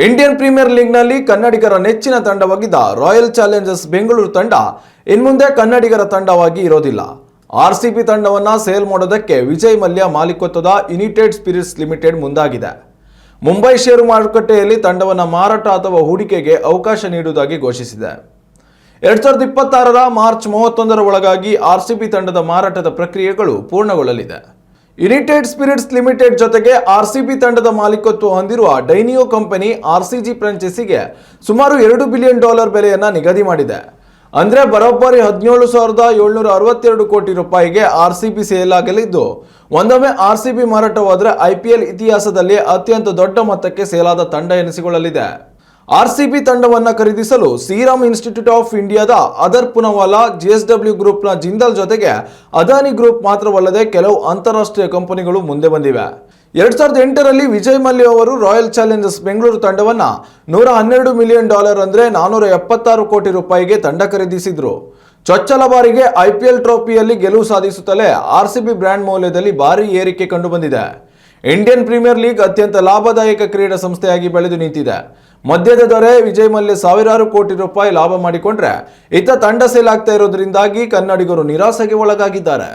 Indian premier ಲೀಗ್ನಲ್ಲಿ ಕನ್ನಡಿಗರ ನೆಚ್ಚಿನ ತಂಡವಾಗಿದ್ದ royal Challengers Bengaluru ತಂಡ ಇನ್ಮುಂದೆ ಕನ್ನಡಿಗರ ತಂಡವಾಗಿ ಇರೋದಿಲ್ಲ. ಆರ್ಸಿಬಿ ತಂಡವನ್ನ ಸೇಲ್ ಮಾಡೋದಕ್ಕೆ ವಿಜಯ್ ಮಲ್ಯ ಮಾಲೀಕತ್ವದ ಯುನೈಟೆಡ್ ಸ್ಪಿರಿಟ್ಸ್ ಲಿಮಿಟೆಡ್ ಮುಂದಾಗಿದೆ. ಮುಂಬೈ ಷೇರು ಮಾರುಕಟ್ಟೆಯಲ್ಲಿ ತಂಡವನ್ನ ಮಾರಾಟ ಅಥವಾ ಹೂಡಿಕೆಗೆ ಅವಕಾಶ ನೀಡುವುದಾಗಿ ಘೋಷಿಸಿದೆ. 2026ರ ಮಾರ್ಚ್ 31ರ ಒಳಗಾಗಿ ಆರ್ಸಿಬಿ ತಂಡದ ಮಾರಾಟದ ಪ್ರಕ್ರಿಯೆಗಳು ಪೂರ್ಣಗೊಳ್ಳಲಿದೆ. ಯುನೈಟೆಡ್ ಸ್ಪಿರಿಟ್ಸ್ ಲಿಮಿಟೆಡ್ ಜೊತೆಗೆ ಆರ್ಸಿಬಿ ತಂಡದ ಮಾಲೀಕತ್ವ ಹೊಂದಿರುವ ಡೈನಿಯೋ ಕಂಪನಿ ಆರ್ಸಿಜಿ ಫ್ರಾಂಚೈಸಿಗೆ ಸುಮಾರು $2 ಬಿಲಿಯನ್ ಬೆಲೆಯನ್ನ ನಿಗದಿ ಮಾಡಿದೆ. ಅಂದ್ರೆ ಬರೋಬ್ಬರಿ 17,762 ಕೋಟಿ ರೂಪಾಯಿಗೆ ಆರ್ಸಿಬಿ ಸೇಲ್ ಆಗಲಿದ್ದು, ಒಂದೊಮ್ಮೆ ಆರ್ಸಿಬಿ ಮಾರಾಟವಾದರೆ ಐಪಿಎಲ್ ಇತಿಹಾಸದಲ್ಲಿ ಅತ್ಯಂತ ದೊಡ್ಡ ಮೊತ್ತಕ್ಕೆ ಸೇಲಾದ ತಂಡ ಎನಿಸಿಕೊಳ್ಳಲಿದೆ. ಆರ್ಸಿಬಿ ತಂಡವನ್ನು ಖರೀದಿಸಲು ಸೀರಮ್ ಇನ್ಸ್ಟಿಟ್ಯೂಟ್ ಆಫ್ ಇಂಡಿಯಾದ ಅದರ್ ಪೂನಾವಾಲಾ, ಜಿಎಸ್ಡಬ್ಲ್ಯೂ ಗ್ರೂಪ್ನ ಜಿಂದಾಲ್ ಜೊತೆಗೆ ಅದಾನಿ ಗ್ರೂಪ್ ಮಾತ್ರವಲ್ಲದೆ ಕೆಲವು ಅಂತಾರಾಷ್ಟ್ರೀಯ ಕಂಪನಿಗಳು ಮುಂದೆ ಬಂದಿವೆ. 2008ರಲ್ಲಿ ವಿಜಯ್ ಮಲ್ಯ ಅವರು ರಾಯಲ್ ಚಾಲೆಂಜರ್ಸ್ ಬೆಂಗಳೂರು ತಂಡವನ್ನ $112 ಮಿಲಿಯನ್ ಅಂದ್ರೆ 476 ಕೋಟಿ ರೂಪಾಯಿಗೆ ತಂಡ ಖರೀದಿಸಿದ್ರು. ಚೊಚ್ಚಲ ಬಾರಿಗೆ ಐಪಿಎಲ್ ಟ್ರೋಫಿಯಲ್ಲಿ ಗೆಲುವು ಸಾಧಿಸುತ್ತಲೇ ಆರ್ಸಿಬಿ ಬ್ರ್ಯಾಂಡ್ ಮೌಲ್ಯದಲ್ಲಿ ಭಾರಿ ಏರಿಕೆ ಕಂಡುಬಂದಿದೆ. ಇಂಡಿಯನ್ ಪ್ರೀಮಿಯರ್ ಲೀಗ್ ಅತ್ಯಂತ ಲಾಭದಾಯಕ ಕ್ರೀಡಾ ಸಂಸ್ಥೆಯಾಗಿ ಬೆಳೆದು ನಿಂತಿದೆ. ಮದ್ಯದ ದೊರೆ ವಿಜಯ್ ಮಲ್ಯ ಸಾವಿರಾರು ಕೋಟಿ ರೂಪಾಯಿ ಲಾಭ ಮಾಡಿಕೊಂಡ್ರೆ ಇತ್ತ ತಂಡ ಸೇಲ್ ಆಗ್ತಾ ಇರೋದ್ರಿಂದಾಗಿ ಕನ್ನಡಿಗರು ನಿರಾಸೆಗೆ ಒಳಗಾಗಿದ್ದಾರೆ.